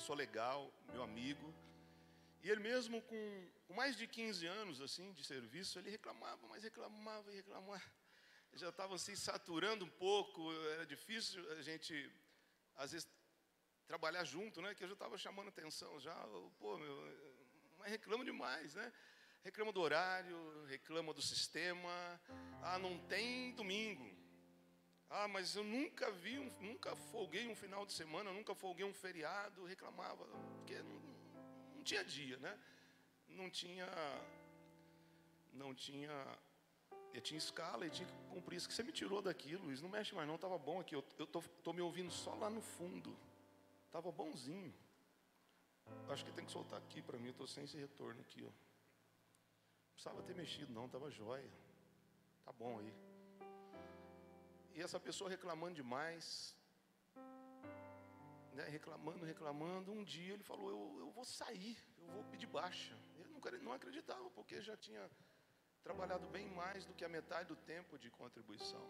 pessoa legal, meu amigo. E ele mesmo com mais de 15 anos assim, de serviço, ele reclamava, mas reclamava e reclamava. Ele já estava assim, saturando um pouco, era difícil a gente, às vezes, trabalhar junto, né? Que eu já estava chamando atenção já. Pô, mas reclama demais, né? Reclama do horário, reclama do sistema. Ah, não tem domingo. Ah, mas eu nunca folguei um final de semana, nunca folguei um feriado. Reclamava, porque não tinha dia, né? Não tinha, eu tinha escala e tinha que cumprir isso. Que você me tirou daqui, Luiz, não mexe mais não, estava bom aqui. Eu tô me ouvindo só lá no fundo. Estava bonzinho. Acho que tem que soltar aqui para mim, eu estou sem esse retorno aqui, ó. Não precisava ter mexido não, estava jóia. Tá bom aí. E essa pessoa reclamando demais, né, reclamando. Um dia ele falou, eu vou sair, eu vou pedir baixa. Ele não acreditava, porque já tinha trabalhado bem mais do que a metade do tempo de contribuição.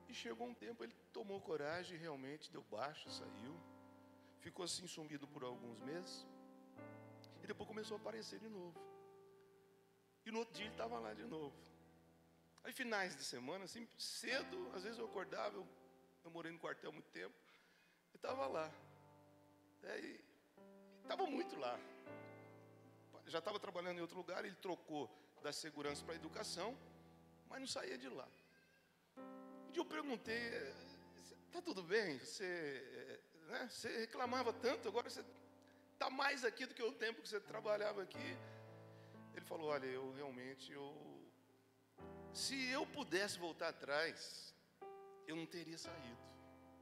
E chegou um tempo, ele tomou coragem, realmente deu baixa, saiu. Ficou assim sumido por alguns meses. E depois começou a aparecer de novo. E no outro dia ele estava lá de novo. Aí finais de semana, assim, cedo, às vezes eu acordava, eu morei no quartel há muito tempo, eu estava lá. E estava muito lá. Já estava trabalhando em outro lugar, ele trocou da segurança para a educação, mas não saía de lá. Um dia eu perguntei, está tudo bem? Você reclamava tanto, agora você está mais aqui do que o tempo que você trabalhava aqui. Ele falou, olha, se eu pudesse voltar atrás, eu não teria saído,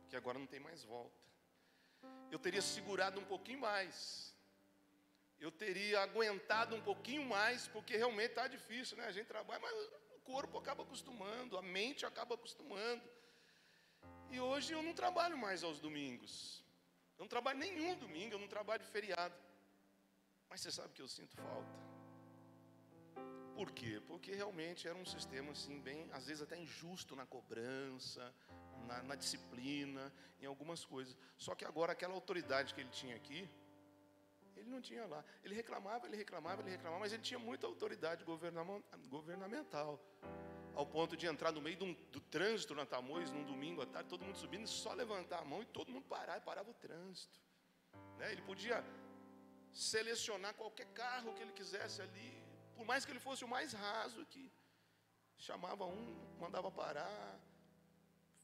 porque agora não tem mais volta. Eu teria segurado um pouquinho mais, eu teria aguentado um pouquinho mais, porque realmente está difícil, né? A gente trabalha, mas o corpo acaba acostumando, a mente acaba acostumando. E hoje eu não trabalho mais aos domingos. Eu não trabalho nenhum domingo, eu não trabalho feriado. Mas você sabe que eu sinto falta. Por quê? Porque realmente era um sistema assim, bem, às vezes até injusto na cobrança, na disciplina, em algumas coisas. Só que agora aquela autoridade que ele tinha aqui, ele não tinha lá. Ele reclamava, mas ele tinha muita autoridade governamental. Ao ponto de entrar no meio do trânsito na Tamoios, num domingo à tarde, todo mundo subindo, e só levantar a mão e todo mundo parar, e parava o trânsito. Né? Ele podia selecionar qualquer carro que ele quisesse ali, por mais que ele fosse o mais raso aqui. Chamava mandava parar,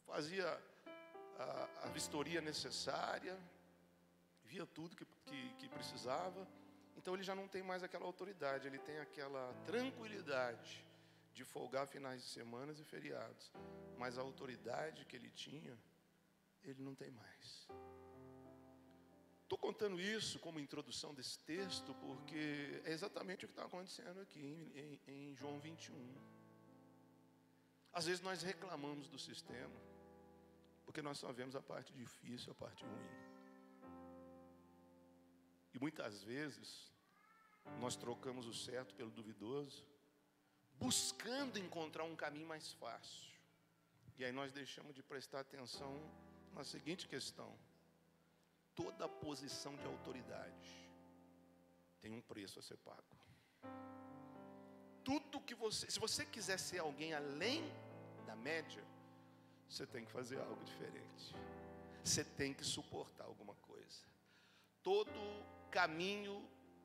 fazia a vistoria necessária, via tudo que precisava. Então ele já não tem mais aquela autoridade, ele tem aquela tranquilidade de folgar finais de semanas e feriados. Mas a autoridade que ele tinha, ele não tem mais. Estou contando isso como introdução desse texto, porque é exatamente o que está acontecendo aqui em João 21. Às vezes nós reclamamos do sistema, porque nós só vemos a parte difícil, a parte ruim. E muitas vezes nós trocamos o certo pelo duvidoso, buscando encontrar um caminho mais fácil. E aí nós deixamos de prestar atenção na seguinte questão: toda posição de autoridade tem um preço a ser pago. Tudo que se você quiser ser alguém além da média, você tem que fazer algo diferente. Você tem que suportar alguma coisa. Todo caminho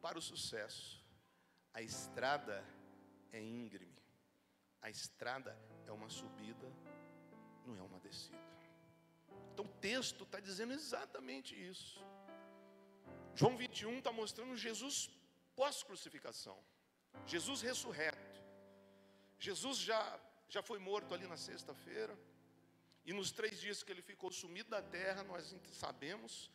para o sucesso, a estrada é íngreme. A estrada é uma subida, não é uma descida. Então o texto está dizendo exatamente isso. João 21 está mostrando Jesus pós-crucificação. Jesus ressurreto. Jesus já foi morto ali na sexta-feira. E nos 3 dias que ele ficou sumido da terra, nós sabemos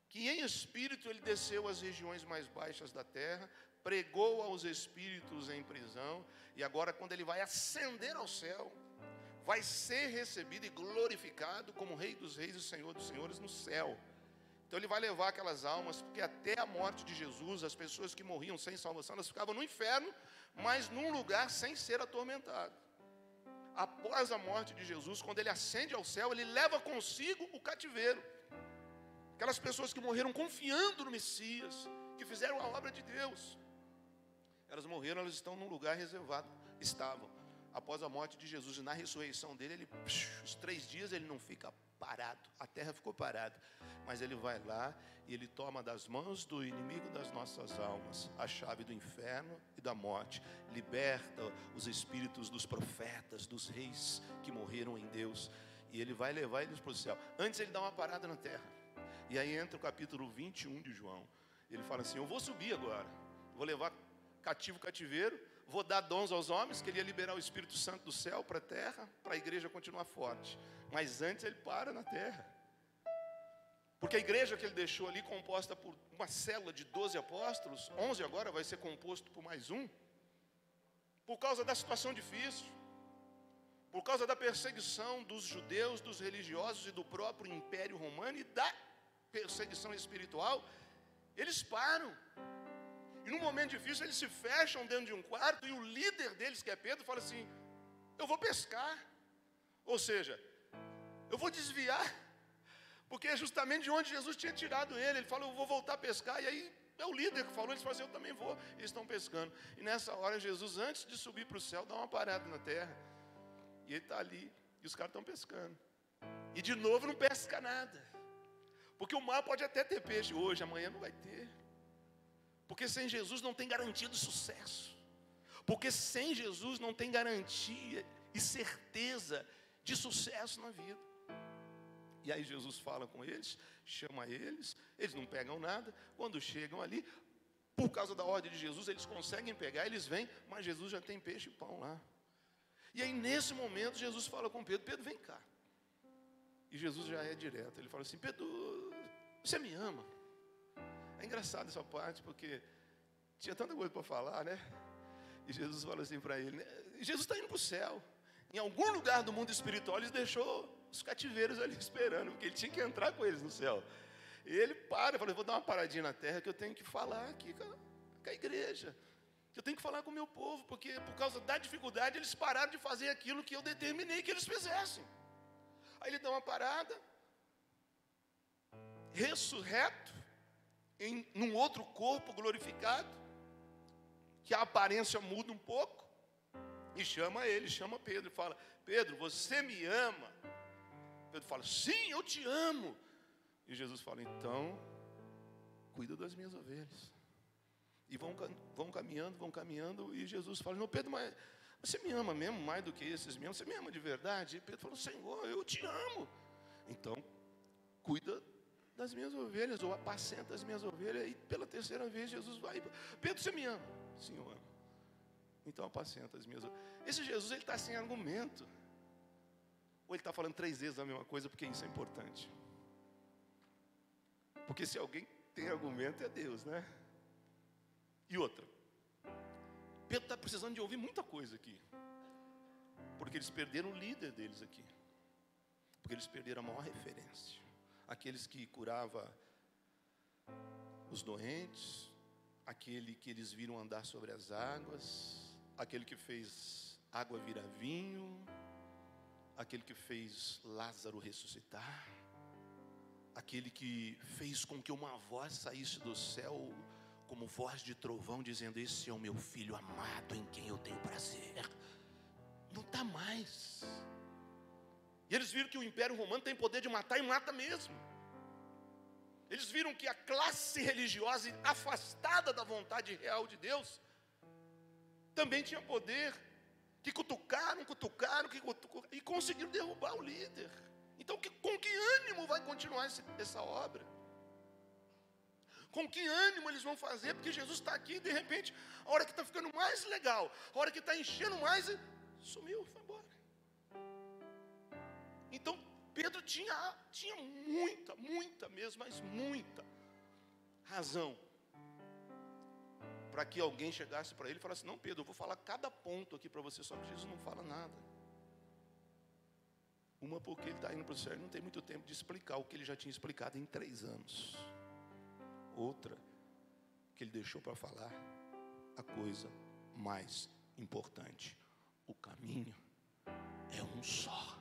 que em espírito ele desceu às regiões mais baixas da terra, pregou aos espíritos em prisão, e agora quando ele vai ascender ao céu, vai ser recebido e glorificado como Rei dos Reis e Senhor dos Senhores no céu. Então ele vai levar aquelas almas, porque até a morte de Jesus, as pessoas que morriam sem salvação, elas ficavam no inferno, mas num lugar sem ser atormentado. Após a morte de Jesus, quando ele ascende ao céu, ele leva consigo o cativeiro. aquelas pessoas que morreram confiando no Messias, que fizeram a obra de Deus, elas morreram, elas estão num lugar reservado, estavam, após a morte de Jesus, e na ressurreição dele, os 3 dias ele não fica parado, a terra ficou parada, mas ele vai lá, e ele toma das mãos do inimigo das nossas almas a chave do inferno e da morte, liberta os espíritos dos profetas, dos reis que morreram em Deus, e ele vai levar eles para o céu. Antes ele dá uma parada na terra, e aí entra o capítulo 21 de João. Ele fala assim: eu vou subir agora, vou levar cativo o cativeiro, vou dar dons aos homens, que ele ia liberar o Espírito Santo do céu para a terra, para a igreja continuar forte. Mas antes ele para na terra, porque a igreja que ele deixou ali, composta por uma célula de 12 apóstolos, 11 agora vai ser composto por mais um, por causa da situação difícil, por causa da perseguição dos judeus, dos religiosos e do próprio Império Romano, e da perseguição espiritual, eles param. E num momento difícil eles se fecham dentro de um quarto, e o líder deles, que é Pedro, fala assim: eu vou pescar. Ou seja, eu vou desviar, porque é justamente de onde Jesus tinha tirado ele. Ele fala: eu vou voltar a pescar. E aí é o líder que falou, eles falam assim: eu também vou. Eles estão pescando. E nessa hora Jesus, antes de subir para o céu, dá uma parada na terra, e ele está ali, e os caras estão pescando. E de novo não pesca nada, porque o mar pode até ter peixe hoje, amanhã não vai ter. Porque sem Jesus não tem garantia do sucesso. Porque sem Jesus não tem garantia e certeza de sucesso na vida. E aí Jesus fala com eles, chama eles não pegam nada. Quando chegam ali, por causa da ordem de Jesus, eles conseguem pegar, eles vêm, mas Jesus já tem peixe e pão lá. E aí nesse momento Jesus fala com Pedro: Pedro, vem cá. E Jesus já é direto, ele fala assim: Pedro, você me ama? É engraçado essa parte, porque tinha tanta coisa para falar, né? E Jesus fala assim para ele, né? Jesus está indo para o céu. Em algum lugar do mundo espiritual, ele deixou os cativeiros ali esperando, porque ele tinha que entrar com eles no céu. E ele para, fala: vou dar uma paradinha na terra, que eu tenho que falar aqui com a igreja, que eu tenho que falar com o meu povo, porque por causa da dificuldade, eles pararam de fazer aquilo que eu determinei que eles fizessem. Aí ele dá uma parada, ressurreto, num outro corpo glorificado, que a aparência muda um pouco, e chama Pedro, e fala: Pedro, você me ama? Pedro fala: sim, eu te amo. E Jesus fala: então, cuida das minhas ovelhas. E vão caminhando, e Jesus fala: não, Pedro, mas você me ama mesmo mais do que esses mesmos? Você me ama de verdade? E Pedro falou: Senhor, eu te amo. Então, cuida das minhas ovelhas, ou apacenta as minhas ovelhas. E pela terceira vez Jesus vai: Pedro, você me ama? Sim, eu amo. Então apacenta as minhas ovelhas. Esse Jesus, ele está sem argumento, ou ele está falando 3 vezes a mesma coisa, porque isso é importante. Porque se alguém tem argumento é Deus, né? E outra, Pedro está precisando de ouvir muita coisa aqui, porque eles perderam o líder deles aqui, porque eles perderam a maior referência, aqueles que curava os doentes, aquele que eles viram andar sobre as águas, aquele que fez água virar vinho, aquele que fez Lázaro ressuscitar, aquele que fez com que uma voz saísse do céu como voz de trovão, dizendo: esse é o meu filho amado, em quem eu tenho prazer. Não está mais. E eles viram que o Império Romano tem poder de matar, e mata mesmo. Eles viram que a classe religiosa afastada da vontade real de Deus também tinha poder, que cutucaram, e conseguiram derrubar o líder. Então, com que ânimo vai continuar essa obra? Com que ânimo eles vão fazer? Porque Jesus está aqui, e de repente, a hora que está ficando mais legal, a hora que está enchendo mais, sumiu, foi embora. Então Pedro tinha muita mesmo, mas muita razão para que alguém chegasse para ele e falasse: não, Pedro, eu vou falar cada ponto aqui para você. Só que Jesus não fala nada. Uma, porque ele está indo para o céu e não tem muito tempo de explicar o que ele já tinha explicado em 3 anos. Outra, que ele deixou para falar a coisa mais importante: o caminho é um só.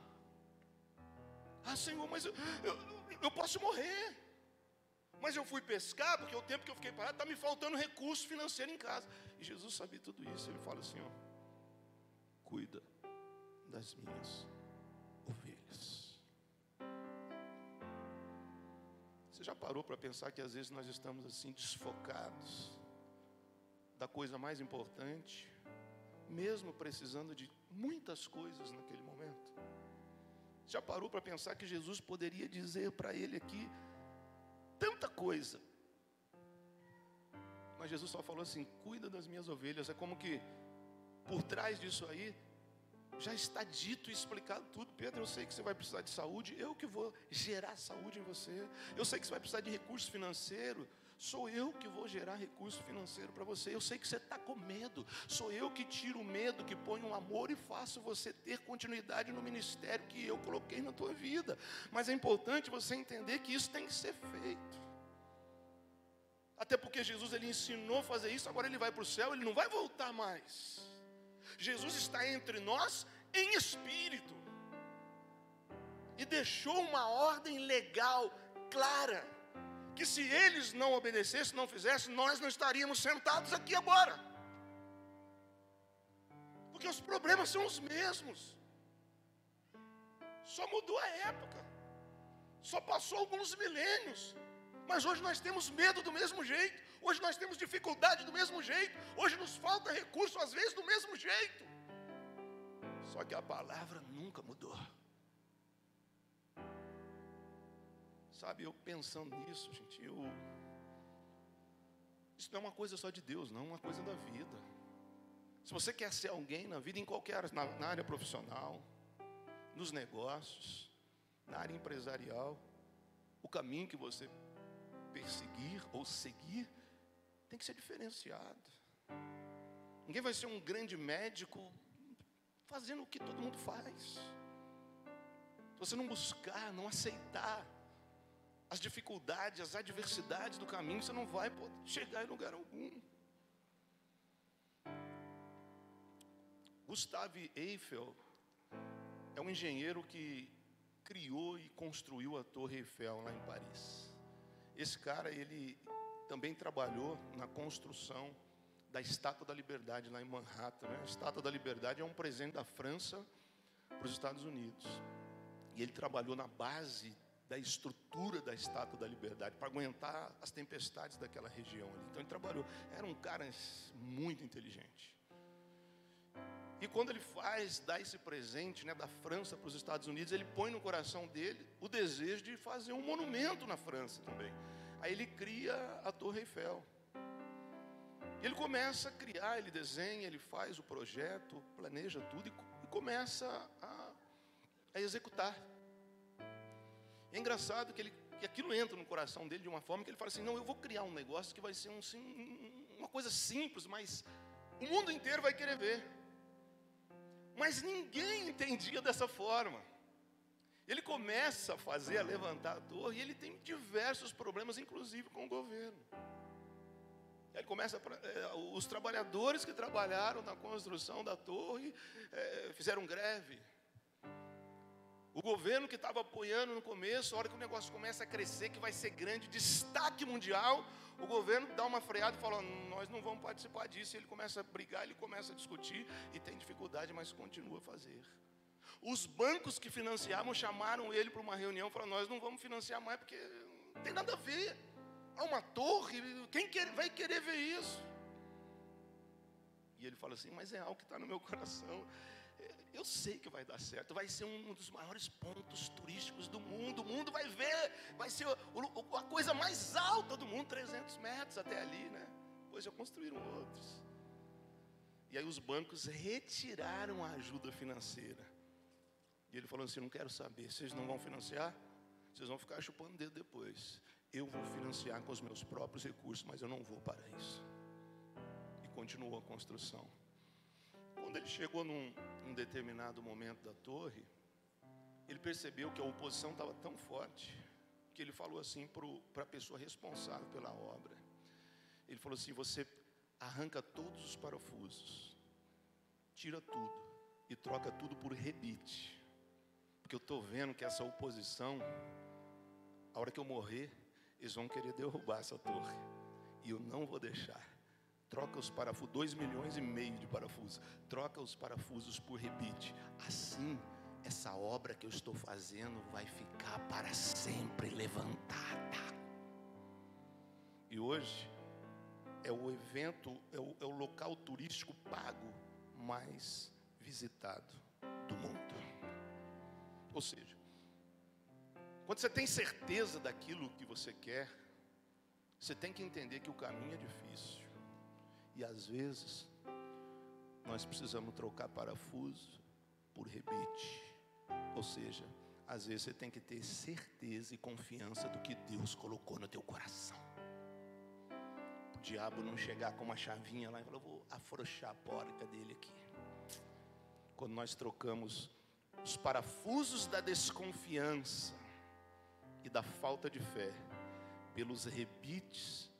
Ah, Senhor, mas eu posso morrer. Mas eu fui pescar, porque o tempo que eu fiquei parado, está me faltando recurso financeiro em casa. E Jesus sabia tudo isso. Ele fala assim, ó, cuida das minhas ovelhas. Você já parou para pensar que às vezes nós estamos assim desfocados da coisa mais importante, mesmo precisando de muitas coisas naquele momento? Já parou para pensar que Jesus poderia dizer para ele aqui tanta coisa, mas Jesus só falou assim, cuida das minhas ovelhas. É como que por trás disso aí já está dito e explicado tudo. Pedro, eu sei que você vai precisar de saúde, eu que vou gerar saúde em você. Eu sei que você vai precisar de recurso financeiro, sou eu que vou gerar recurso financeiro para você. Eu sei que você está com medo, sou eu que tiro o medo, que ponho o amor e faço você ter continuidade no ministério que eu coloquei na tua vida. Mas é importante você entender que isso tem que ser feito. Até porque Jesus, ele ensinou a fazer isso, agora ele vai para o céu, ele não vai voltar mais. Jesus está entre nós em espírito. E deixou uma ordem legal, clara, que se eles não obedecessem, não fizessem, nós não estaríamos sentados aqui agora. Porque os problemas são os mesmos. Só mudou a época. Só passou alguns milênios. Mas hoje nós temos medo do mesmo jeito. Hoje nós temos dificuldade do mesmo jeito. Hoje nos falta recurso às vezes do mesmo jeito. Só que a palavra nunca mudou. Sabe, eu pensando nisso, gente, isso não é uma coisa só de Deus, não, é uma coisa da vida. Se você quer ser alguém na vida, em qualquer área, na área profissional, nos negócios, na área empresarial, o caminho que você perseguir ou seguir tem que ser diferenciado. Ninguém vai ser um grande médico fazendo o que todo mundo faz. Se você não buscar, não aceitar as dificuldades, as adversidades do caminho, você não vai poder chegar em lugar algum. Gustave Eiffel é um engenheiro que criou e construiu a Torre Eiffel lá em Paris. Esse cara, ele também trabalhou na construção da Estátua da Liberdade lá em Manhattan, né? A Estátua da Liberdade é um presente da França para os Estados Unidos. E ele trabalhou na base da estrutura da Estátua da Liberdade para aguentar as tempestades daquela região ali. Então ele trabalhou, era um cara muito inteligente. E quando ele dá esse presente, né, da França para os Estados Unidos, ele põe no coração dele o desejo de fazer um monumento na França também. Aí ele cria a Torre Eiffel. E ele começa a criar, ele desenha, ele faz o projeto, planeja tudo e começa a executar. É engraçado que aquilo entra no coração dele de uma forma que ele fala assim, não, eu vou criar um negócio que vai ser uma coisa simples, mas o mundo inteiro vai querer ver. Mas ninguém entendia dessa forma. Ele começa a levantar a torre, e ele tem diversos problemas, inclusive com o governo. Ele começa, os trabalhadores que trabalharam na construção da torre, fizeram greve. O governo que estava apoiando no começo, a hora que o negócio começa a crescer, que vai ser grande, destaque mundial, o governo dá uma freada e fala, nós não vamos participar disso. E ele começa a brigar, ele começa a discutir, e tem dificuldade, mas continua a fazer. Os bancos que financiavam chamaram ele para uma reunião, falaram, nós não vamos financiar mais, porque não tem nada a ver. Há uma torre, quem vai querer ver isso? E ele fala assim, mas é algo que está no meu coração. Eu sei que vai dar certo, vai ser um dos maiores pontos turísticos do mundo. O mundo vai ver, vai ser a coisa mais alta do mundo, 300 metros até ali, né? Depois já construíram outros. E aí os bancos retiraram a ajuda financeira. E ele falou assim, não quero saber, vocês não vão financiar? Vocês vão ficar chupando o dedo depois. Eu vou financiar com os meus próprios recursos, mas eu não vou para isso. E continuou a construção. Quando ele chegou num determinado momento da torre, ele percebeu que a oposição estava tão forte, que ele falou assim para a pessoa responsável pela obra. Ele falou assim, você arranca todos os parafusos, tira tudo e troca tudo por rebite. Porque eu estou vendo que essa oposição, a hora que eu morrer, eles vão querer derrubar essa torre. E eu não vou deixar. Troca os parafusos, 2,5 milhões de parafusos. Troca os parafusos por rebite. Assim, essa obra que eu estou fazendo vai ficar para sempre levantada. E hoje é o evento, é o local turístico pago mais visitado do mundo. Ou seja, quando você tem certeza daquilo que você quer, você tem que entender que o caminho é difícil. E às vezes, nós precisamos trocar parafuso por rebite. Ou seja, às vezes você tem que ter certeza e confiança do que Deus colocou no teu coração. O diabo não chegar com uma chavinha lá e falar, vou afrouxar a porca dele aqui. Quando nós trocamos os parafusos da desconfiança e da falta de fé pelos rebites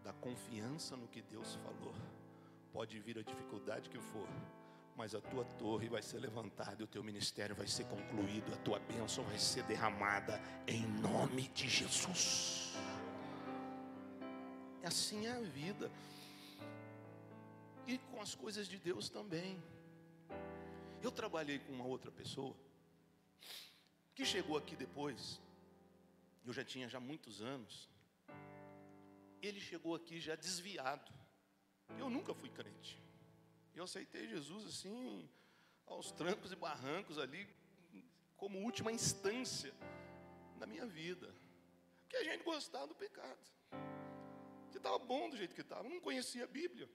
da confiança no que Deus falou, pode vir a dificuldade que for, mas a tua torre vai ser levantada, e o teu ministério vai ser concluído, a tua bênção vai ser derramada em nome de Jesus. Assim é a vida, e com as coisas de Deus também. Eu trabalhei com uma outra pessoa que chegou aqui depois, eu já tinha muitos anos. Ele chegou aqui já desviado. Eu nunca fui crente. Eu aceitei Jesus assim, aos trancos e barrancos ali, como última instância na minha vida. Porque a gente gostava do pecado. Você estava bom do jeito que estava. Não conhecia a Bíblia.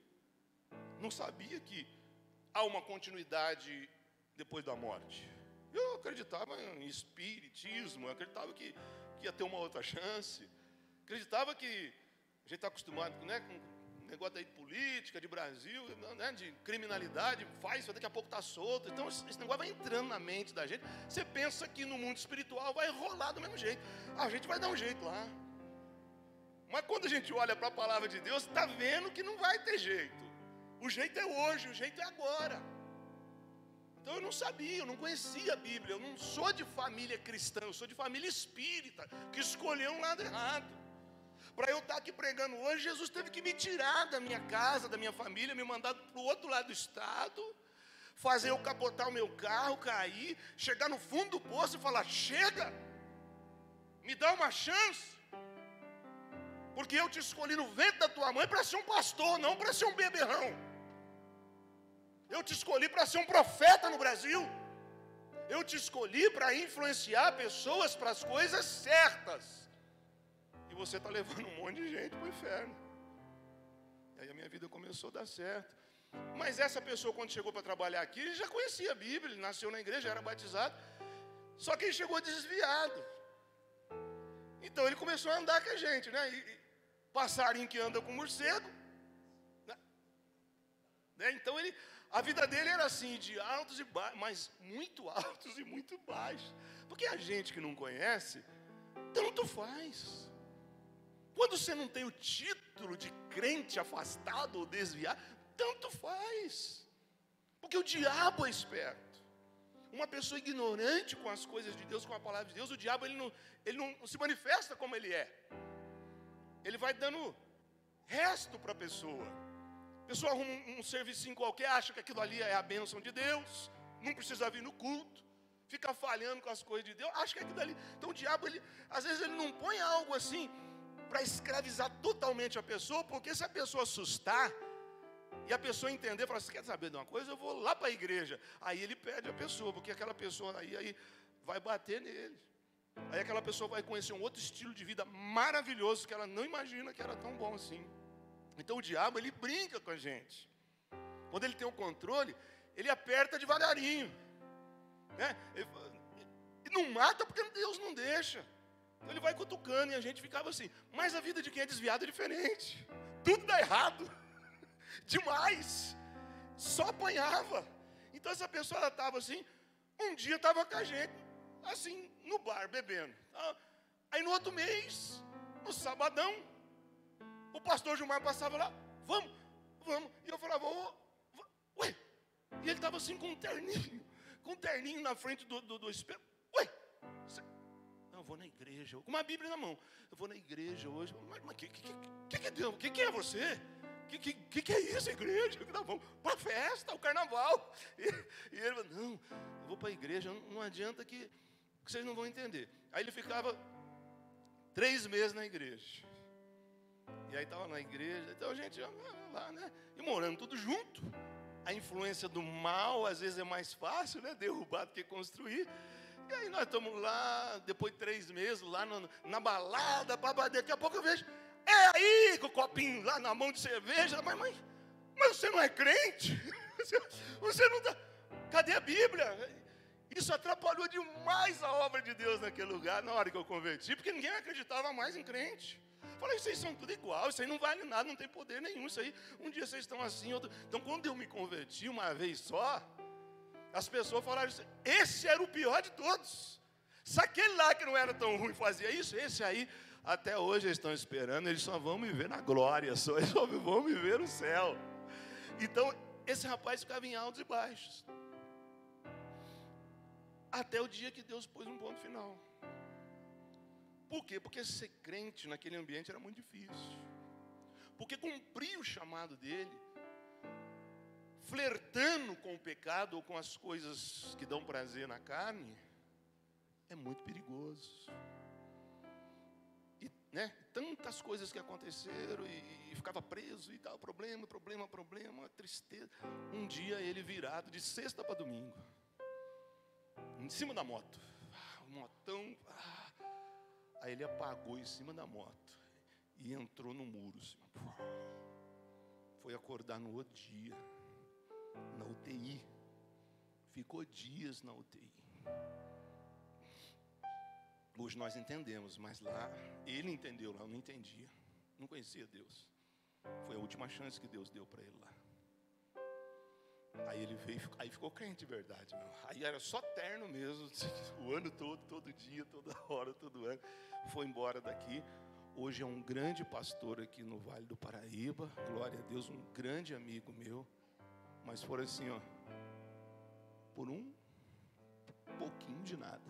Não sabia que há uma continuidade depois da morte. Eu acreditava em espiritismo, eu acreditava que ia ter uma outra chance. Acreditava que a gente está acostumado, né, com negócio aí de política, de Brasil, né, de criminalidade, faz, daqui a pouco está solto. Então esse negócio vai entrando na mente da gente. Você pensa que no mundo espiritual vai rolar do mesmo jeito. A gente vai dar um jeito lá. Mas quando a gente olha para a palavra de Deus, está vendo que não vai ter jeito. O jeito é hoje, o jeito é agora. Então eu não sabia, eu não conhecia a Bíblia. Eu não sou de família cristã, eu sou de família espírita, que escolheu um lado errado. Para eu estar aqui pregando hoje, Jesus teve que me tirar da minha casa, da minha família, me mandar para o outro lado do estado, fazer eu capotar o meu carro, cair, chegar no fundo do poço e falar, chega, me dá uma chance. Porque eu te escolhi no ventre da tua mãe para ser um pastor, não para ser um beberrão. Eu te escolhi para ser um profeta no Brasil. Eu te escolhi para influenciar pessoas para as coisas certas. E você está levando um monte de gente para o inferno. E aí a minha vida começou a dar certo. Mas essa pessoa, quando chegou para trabalhar aqui, ele já conhecia a Bíblia, ele nasceu na igreja, era batizado. Só que ele chegou desviado. Então ele começou a andar com a gente, né? Passarinho que anda com morcego, né? Então a vida dele era assim, de altos e baixos, mas muito altos e muito baixos. Porque a gente que não conhece, tanto faz. Quando você não tem o título de crente afastado ou desviado, tanto faz. Porque o diabo é esperto. Uma pessoa ignorante com as coisas de Deus, com a palavra de Deus, o diabo ele não se manifesta como ele é. Ele vai dando resto para a pessoa. A pessoa arruma um serviço qualquer, acha que aquilo ali é a bênção de Deus, não precisa vir no culto, fica falhando com as coisas de Deus, acha que é aquilo ali. Então o diabo, às vezes ele não põe algo assim para escravizar totalmente a pessoa, porque se a pessoa assustar e a pessoa entender, falar, você quer saber de uma coisa? Eu vou lá para a igreja. Aí ele perde a pessoa, porque aquela pessoa aí vai bater nele. Aí aquela pessoa vai conhecer um outro estilo de vida maravilhoso que ela não imagina que era tão bom assim. Então o diabo, ele brinca com a gente. Quando ele tem o controle, ele aperta devagarinho, né? E não mata porque Deus não deixa. Então ele vai cutucando e a gente ficava assim. Mas a vida de quem é desviado é diferente. Tudo dá errado. Demais. Só apanhava. Então essa pessoa, ela estava assim, um dia estava com a gente, assim, no bar, bebendo. Aí no outro mês, no sabadão, o pastor Gilmar passava lá, vamos. E eu falava, ué. E ele estava assim com um terninho na frente do espelho. Ué, vou na igreja, com uma Bíblia na mão. Eu vou na igreja hoje. Mas que Deus? Que é você? Que é isso, a igreja? Vamos para a festa, o carnaval. E ele falou, não, eu vou para a igreja, não adianta que vocês não vão entender. Aí ele ficava 3 meses na igreja. E aí estava na igreja, então a gente ia lá, né? E morando tudo junto. A influência do mal, às vezes é mais fácil, né? Derrubar do que construir. E aí nós estamos lá, depois de 3 meses, lá na balada, daqui a pouco eu vejo, é aí, com o copinho lá na mão de cerveja. Mas você não é crente? Você não está... Cadê a Bíblia? Isso atrapalhou demais a obra de Deus naquele lugar, na hora que eu converti, porque ninguém acreditava mais em crente. Falei, vocês são tudo igual, isso aí não vale nada, não tem poder nenhum, isso aí, um dia vocês estão assim, outro... Então, quando eu me converti uma vez só, as pessoas falaram assim, esse era o pior de todos. Se aquele lá que não era tão ruim fazia isso, esse aí, até hoje eles estão esperando, eles só vão me ver na glória, eles só vão me ver no céu. Então, esse rapaz ficava em altos e baixos. Até o dia que Deus pôs um ponto final. Por quê? Porque ser crente naquele ambiente era muito difícil. Porque cumprir o chamado dele, flertando com o pecado ou com as coisas que dão prazer na carne, é muito perigoso. E, né, tantas coisas que aconteceram e ficava preso e tal, problema, tristeza. Um dia ele virado de sexta para domingo, em cima da moto, o motão, aí ele apagou em cima da moto e entrou no muro, assim. Foi acordar no outro dia, na UTI, ficou dias na UTI. Hoje nós entendemos, mas lá, ele entendeu, lá eu não entendia, não conhecia Deus. Foi a última chance que Deus deu para ele lá. Aí ele veio, aí ficou crente de verdade, meu. Aí era só terno mesmo, o ano todo, todo dia, toda hora, todo ano. Foi embora daqui. Hoje é um grande pastor aqui no Vale do Paraíba. Glória a Deus, um grande amigo meu. Mas foram assim, ó, por um pouquinho de nada.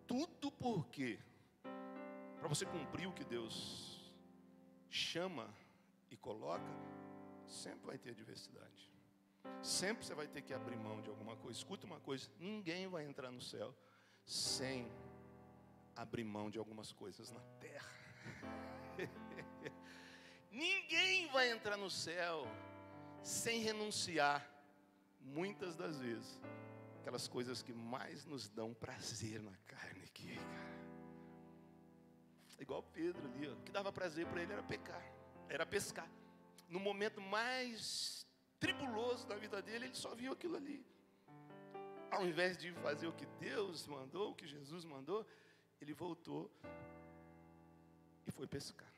Tudo por quê? Para você cumprir o que Deus chama e coloca, sempre vai ter adversidade. Sempre você vai ter que abrir mão de alguma coisa. Escuta uma coisa, ninguém vai entrar no céu sem abrir mão de algumas coisas na terra. Ninguém vai entrar no céu sem renunciar, muitas das vezes, aquelas coisas que mais nos dão prazer na carne aqui, cara. Igual Pedro ali, ó, o que dava prazer para ele era pecar, era pescar. No momento mais tribuloso da vida dele, ele só viu aquilo ali. Ao invés de fazer o que Deus mandou, o que Jesus mandou, ele voltou e foi pescar.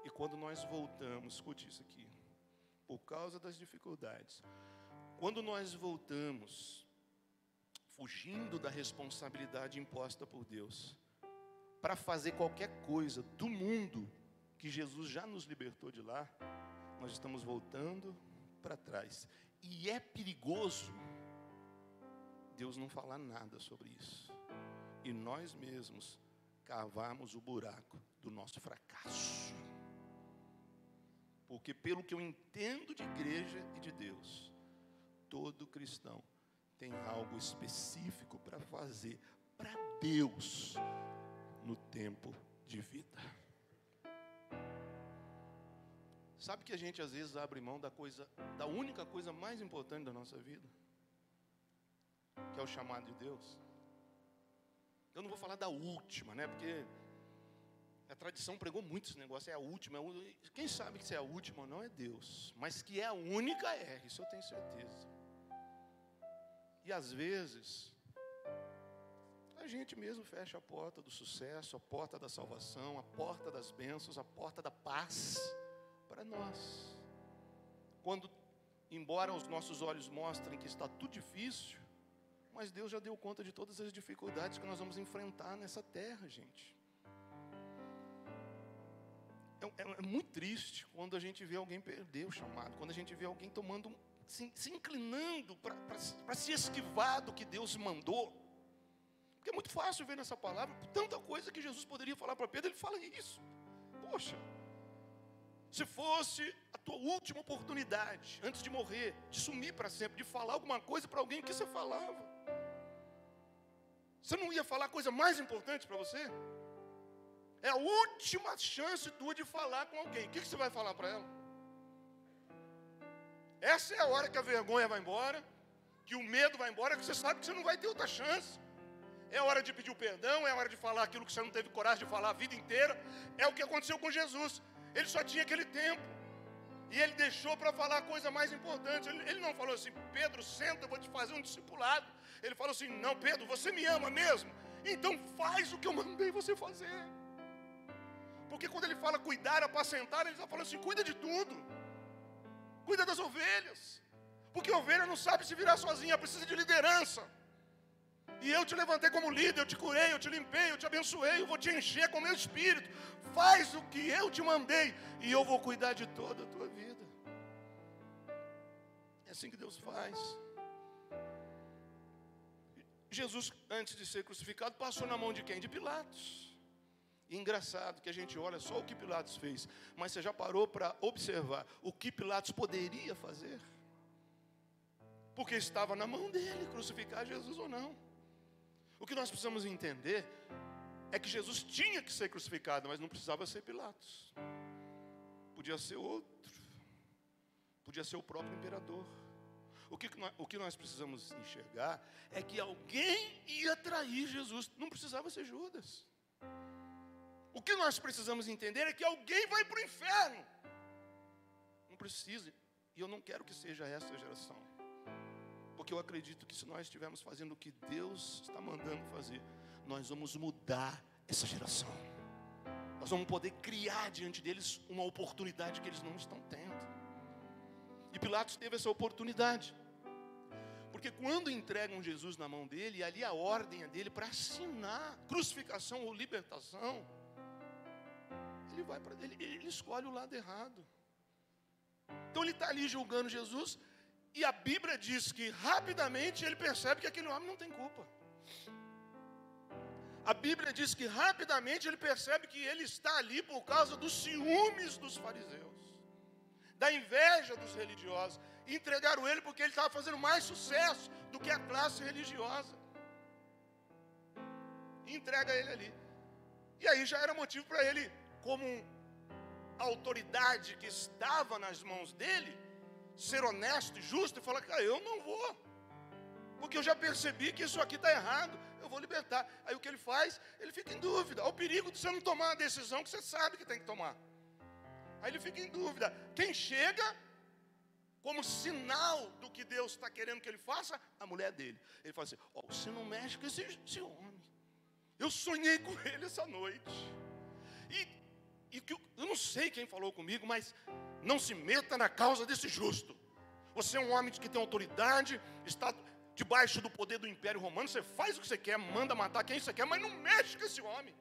E quando nós voltamos, escute isso aqui, por causa das dificuldades, quando nós voltamos, fugindo da responsabilidade imposta por Deus, para fazer qualquer coisa do mundo que Jesus já nos libertou de lá, nós estamos voltando para trás. E é perigoso Deus não falar nada sobre isso. E nós mesmos cavarmos o buraco do nosso fracasso. Porque pelo que eu entendo de igreja e de Deus, todo cristão tem algo específico para fazer para Deus no tempo de vida. Sabe que a gente às vezes abre mão da única coisa mais importante da nossa vida, que é o chamado de Deus. Eu não vou falar da última, né? Porque a tradição pregou muito esse negócio, é a última. Quem sabe que se é a última ou não é Deus, mas que é a única isso eu tenho certeza. E às vezes a gente mesmo fecha a porta do sucesso, a porta da salvação, a porta das bênçãos, a porta da paz para nós. Quando, embora os nossos olhos mostrem que está tudo difícil, mas Deus já deu conta de todas as dificuldades que nós vamos enfrentar nessa terra, gente. É muito triste quando a gente vê alguém perder o chamado, quando a gente vê alguém tomando, se inclinando para se esquivar do que Deus mandou, Porque é muito fácil ver nessa palavra, tanta coisa que Jesus poderia falar para Pedro, ele fala isso. Poxa, se fosse a tua última oportunidade, antes de morrer, de sumir para sempre, de falar alguma coisa para alguém, o que você falava? Você não ia falar a coisa mais importante para você? É a última chance tua de falar com alguém. O que você vai falar para ela? Essa é a hora que a vergonha vai embora, que o medo vai embora, que você sabe que você não vai ter outra chance. É a hora de pedir o perdão, é a hora de falar aquilo que você não teve coragem de falar a vida inteira. É o que aconteceu com Jesus. Ele só tinha aquele tempo. E ele deixou para falar a coisa mais importante. Ele não falou assim, Pedro, senta, eu vou te fazer um discipulado. Ele falou assim, não, Pedro, você me ama mesmo? Então faz o que eu mandei você fazer. Porque quando ele fala cuidar, apacentar, ele está falando assim, cuida de tudo. Cuida das ovelhas. Porque a ovelha não sabe se virar sozinha, precisa de liderança. E eu te levantei como líder, eu te curei, eu te limpei, eu te abençoei, eu vou te encher com o meu espírito. Faz o que eu te mandei e eu vou cuidar de toda a tua vida. É assim que Deus faz. Jesus, antes de ser crucificado, passou na mão de quem? De Pilatos. E engraçado que a gente olha só o que Pilatos fez, mas você já parou para observar o que Pilatos poderia fazer? Porque estava na mão dele crucificar Jesus ou não. O que nós precisamos entender é que Jesus tinha que ser crucificado, mas não precisava ser Pilatos. Podia ser outro. Podia ser o próprio imperador. O que nós precisamos enxergar é que alguém ia trair Jesus. Não precisava ser Judas. O que nós precisamos entender é que alguém vai para o inferno. Não precisa. E eu não quero que seja essa geração. Porque eu acredito que se nós estivermos fazendo o que Deus está mandando fazer, nós vamos mudar essa geração. Nós vamos poder criar diante deles uma oportunidade que eles não estão tendo. E Pilatos teve essa oportunidade. Porque quando entregam Jesus na mão dele, ali a ordem é dele para assinar crucificação ou libertação. Ele escolhe o lado errado. Então ele está ali julgando Jesus. E a Bíblia diz que rapidamente ele percebe que aquele homem não tem culpa. A Bíblia diz que rapidamente ele percebe que ele está ali por causa dos ciúmes dos fariseus, da inveja dos religiosos. E entregaram ele porque ele estava fazendo mais sucesso do que a classe religiosa. E entrega ele ali. E aí já era motivo para ele, como a autoridade que estava nas mãos dele, ser honesto e justo e falar, cara, eu não vou. Porque eu já percebi que isso aqui está errado, eu vou libertar. Aí o que ele faz? Ele fica em dúvida. Há o perigo de você não tomar uma decisão que você sabe que tem que tomar. Aí ele fica em dúvida. Quem chega como sinal do que Deus está querendo que ele faça? A mulher dele. Ele fala assim, você não mexe com esse homem. Eu sonhei com ele essa noite. Eu não sei quem falou comigo, mas não se meta na causa desse justo. Você é um homem que tem autoridade, está debaixo do poder do Império Romano, você faz o que você quer, manda matar quem você quer, mas não mexe com esse homem.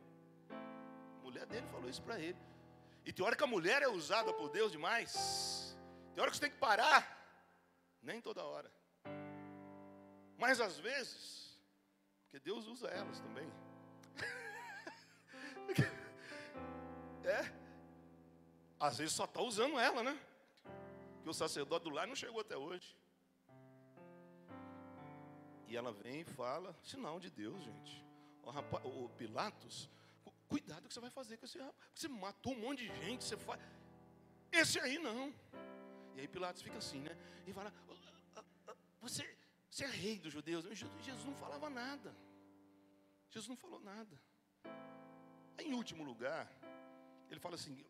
A mulher dele falou isso para ele. E tem hora que a mulher é usada por Deus demais. Tem hora que você tem que parar. Nem toda hora. Mas às vezes, porque Deus usa elas também. Às vezes só está usando ela, né? Porque o sacerdote do lar não chegou até hoje. E ela vem e fala, sinal de Deus, gente. O Pilatos, cuidado que você vai fazer com esse rapaz. Você matou um monte de gente, você faz. Esse aí não. E aí Pilatos fica assim, né? E fala, você é rei dos judeus. Jesus não falava nada. Jesus não falou nada. Aí, em último lugar, ele fala assim,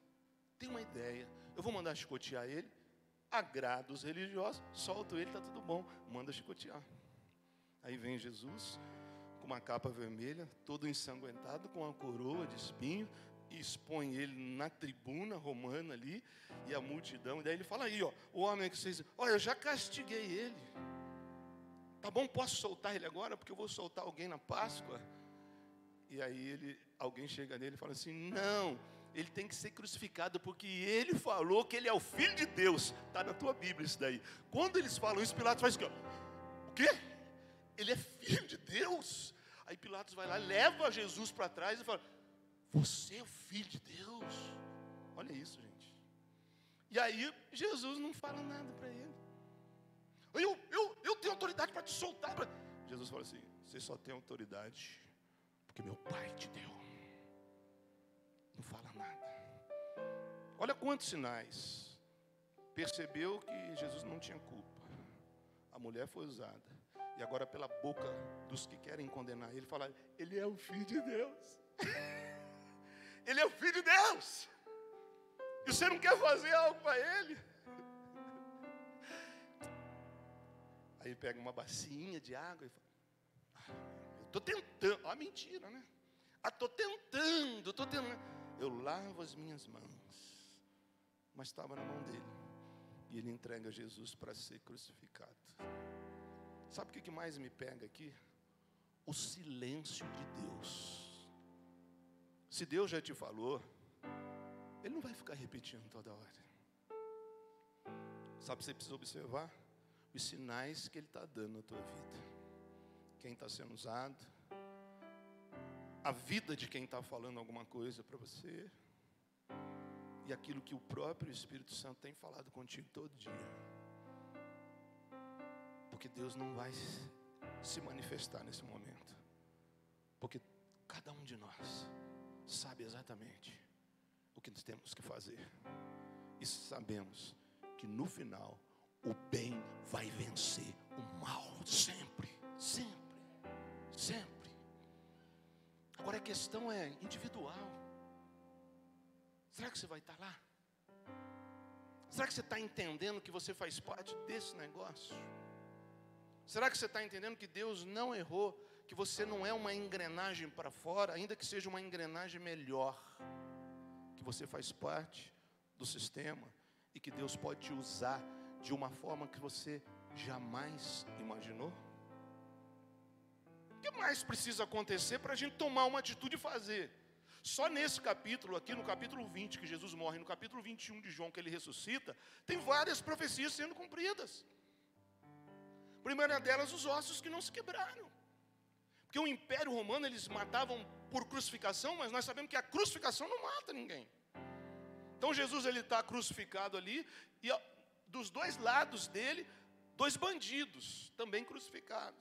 tem uma ideia, eu vou mandar chicotear ele, agrada os religiosos, solto ele, está tudo bom, manda chicotear. Aí vem Jesus, com uma capa vermelha, todo ensanguentado, com uma coroa de espinho, e expõe ele na tribuna romana ali, e a multidão, e daí ele fala aí, o homem que vocês, eu já castiguei ele, tá bom, posso soltar ele agora, porque eu vou soltar alguém na Páscoa? E aí alguém chega nele e fala assim, não, ele tem que ser crucificado, porque ele falou que ele é o Filho de Deus. Está na tua Bíblia isso daí. Quando eles falam isso, Pilatos faz o quê? O quê? Ele é Filho de Deus? Aí Pilatos vai lá, leva Jesus para trás e fala: você é o Filho de Deus. Olha isso, gente. E aí Jesus não fala nada para ele. Eu tenho autoridade para te soltar. Jesus fala assim: você só tem autoridade porque meu Pai te deu. Não fala nada. Olha quantos sinais. Percebeu que Jesus não tinha culpa. A mulher foi usada. E agora pela boca dos que querem condenar ele, fala: ele é o Filho de Deus. Ele é o Filho de Deus. E você não quer fazer algo para ele? Aí pega uma bacinha de água e fala: eu estou tentando. Ah, mentira, né? Estou tentando. Eu lavo as minhas mãos. Mas estava na mão dele. E ele entrega Jesus para ser crucificado. Sabe o que mais me pega aqui? O silêncio de Deus. Se Deus já te falou, Ele não vai ficar repetindo toda hora. Sabe, você precisa observar os sinais que Ele está dando na tua vida. Quem está sendo usado, a vida de quem está falando alguma coisa para você, e aquilo que o próprio Espírito Santo tem falado contigo todo dia. Porque Deus não vai se manifestar nesse momento. Porque cada um de nós sabe exatamente o que nós temos que fazer. E sabemos que no final o bem vai vencer o mal. Sempre, sempre, sempre. Agora a questão é individual. Será que você vai estar lá? Será que você está entendendo que você faz parte desse negócio? Será que você está entendendo que Deus não errou? Que você não é uma engrenagem para fora, ainda que seja uma engrenagem melhor. Que você faz parte do sistema e que Deus pode te usar de uma forma que você jamais imaginou? O que mais precisa acontecer para a gente tomar uma atitude e fazer? Só nesse capítulo aqui, no capítulo 20, que Jesus morre, no capítulo 21 de João, que ele ressuscita, tem várias profecias sendo cumpridas. A primeira delas, os ossos que não se quebraram. Porque o Império Romano, eles matavam por crucificação, mas nós sabemos que a crucificação não mata ninguém. Então Jesus, ele está crucificado ali, e dos dois lados dele, dois bandidos, também crucificados.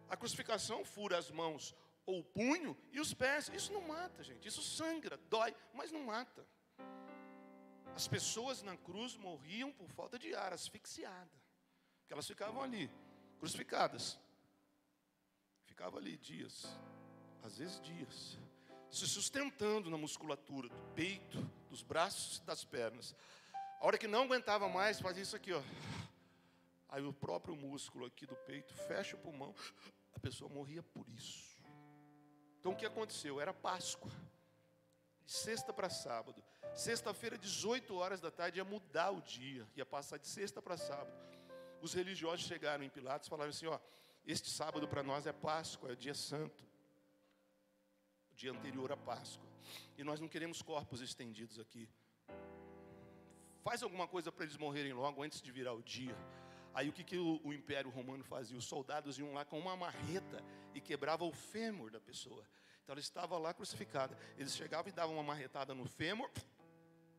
A crucificação fura as mãos ou o punho e os pés. Isso não mata, gente. Isso sangra, dói, mas não mata. As pessoas na cruz morriam por falta de ar, asfixiadas. Porque elas ficavam ali, crucificadas. Ficavam ali dias, às vezes dias, se sustentando na musculatura do peito, dos braços e das pernas. A hora que não aguentava mais, fazia isso aqui, ó. Aí o próprio músculo aqui do peito fecha o pulmão. A pessoa morria por isso. Então o que aconteceu? Era Páscoa, de sexta para sábado. Sexta-feira, 18 horas da tarde, ia mudar o dia, ia passar de sexta para sábado. Os religiosos chegaram em Pilatos e falaram assim: ó, este sábado para nós é Páscoa, é o dia santo, o dia anterior à Páscoa, e nós não queremos corpos estendidos aqui. Faz alguma coisa para eles morrerem logo antes de virar o dia. Aí o que o Império Romano fazia? Os soldados iam lá com uma marreta e quebravam o fêmur da pessoa. Então ela estava lá crucificada. Eles chegavam e davam uma marretada no fêmur,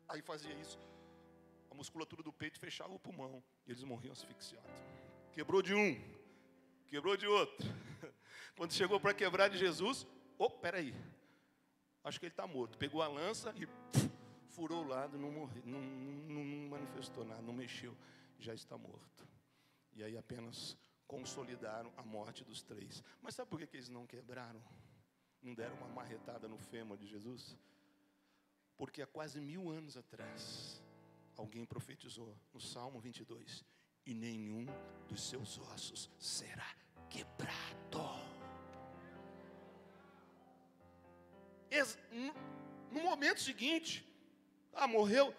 aí fazia isso. A musculatura do peito fechava o pulmão e eles morriam asfixiados. Quebrou de um, quebrou de outro. Quando chegou para quebrar de Jesus, peraí, acho que ele está morto. Pegou a lança e furou o lado, não morreu, não manifestou nada, não mexeu, já está morto. E aí apenas consolidaram a morte dos três. Mas sabe por que eles não quebraram? Não deram uma marretada no fêmur de Jesus? Porque há quase 1000 anos atrás, alguém profetizou no Salmo 22: e nenhum dos seus ossos será quebrado. No momento seguinte, morreu.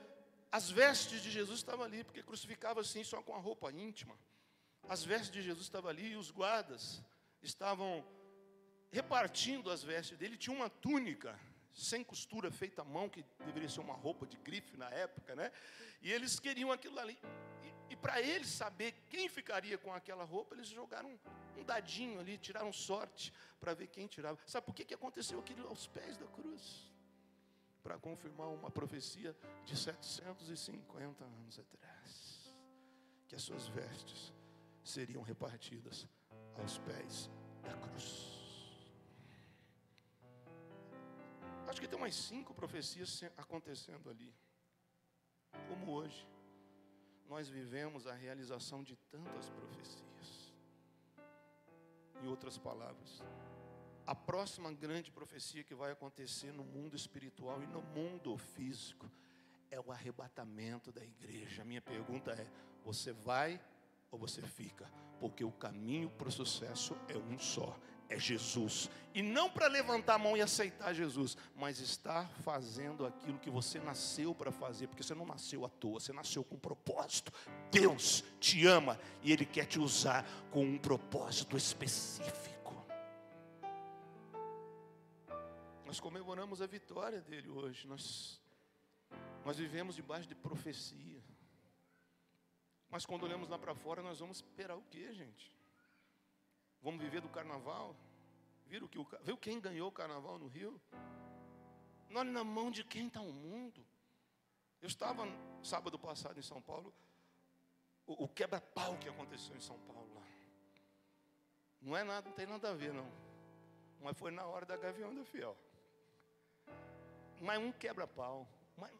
As vestes de Jesus estavam ali, porque crucificava assim, só com a roupa íntima. As vestes de Jesus estavam ali e os guardas estavam repartindo as vestes dele. Tinha uma túnica sem costura, feita à mão, que deveria ser uma roupa de grife na época, né? E eles queriam aquilo ali. E para eles saber quem ficaria com aquela roupa, eles jogaram um dadinho ali, tiraram sorte para ver quem tirava. Sabe por que aconteceu aquilo aos pés da cruz? Para confirmar uma profecia de 750 anos atrás, que as suas vestes seriam repartidas aos pés da cruz. Acho que tem umas 5 profecias acontecendo ali. Como hoje, nós vivemos a realização de tantas profecias. Em outras palavras, a próxima grande profecia que vai acontecer no mundo espiritual e no mundo físico é o arrebatamento da igreja. A minha pergunta é: você vai ou você fica? Porque o caminho para o sucesso é um só, é Jesus. E não para levantar a mão e aceitar Jesus, mas estar fazendo aquilo que você nasceu para fazer, porque você não nasceu à toa, você nasceu com um propósito. Deus te ama e Ele quer te usar com um propósito específico. Nós comemoramos a vitória dele hoje. Nós vivemos debaixo de profecia. Mas quando olhamos lá para fora, nós vamos esperar o quê, gente? Vamos viver do carnaval? Viu quem ganhou o carnaval no Rio? Olha na mão de quem está o mundo. Eu estava sábado passado em São Paulo. O quebra-pau que aconteceu em São Paulo lá. Não é nada, não tem nada a ver não. Mas foi na hora da Gavião da Fiel. Mas um quebra-pau.